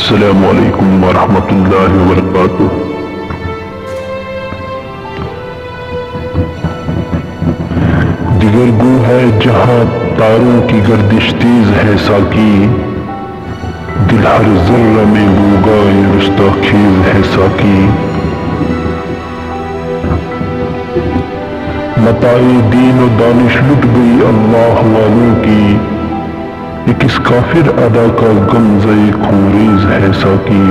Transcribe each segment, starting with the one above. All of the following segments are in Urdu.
السلام علیکم ورحمۃ اللہ وبرکاتہ۔ دیگر گو ہے جہاں تاروں کی گردش تیز ہے ساکی، دل ہر ذرہ میں گوگا یہ رستاخیز ہے ساکی۔ متاع دین و دانش لٹ گئی اللہ والوں کی، یہ کس کافر ادا کا غمزہ خوریز ہے ساکی۔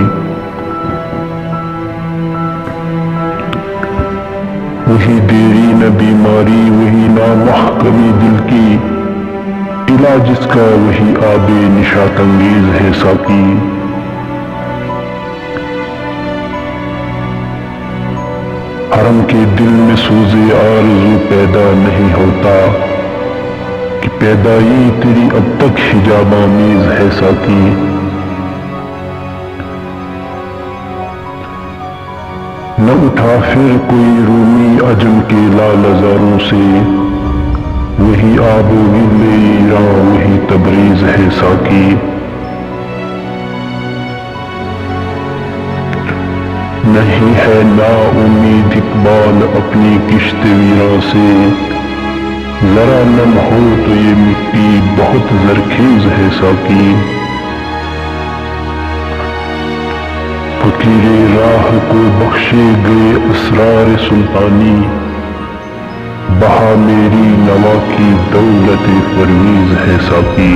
وہی دیری نہ بیماری وہی نہ محکمی دل کی، علاج اس کا وہی آب نشاط انگیز ہے ساکی۔ حرم کے دل میں سوز آرزو پیدا نہیں ہوتا، کہ پیدائی تیری اب تک حجاب آمیز ہے ساکی۔ نہ اٹھا پھر کوئی رومی عجم کے لال زاروں سے، وہی آب و گل ایراں وہی تبریز ہے ساکی۔ نہیں ہے نا امید اقبال اپنی کشت ویراں سے، ذرا نم ہو تو یہ مٹی بہت زرخیز ہے ساکی۔ فقیر راہ کو بخشے گئے اسرار سلطانی، بہا میری نوا کی دولت پرویز ہے ساکی۔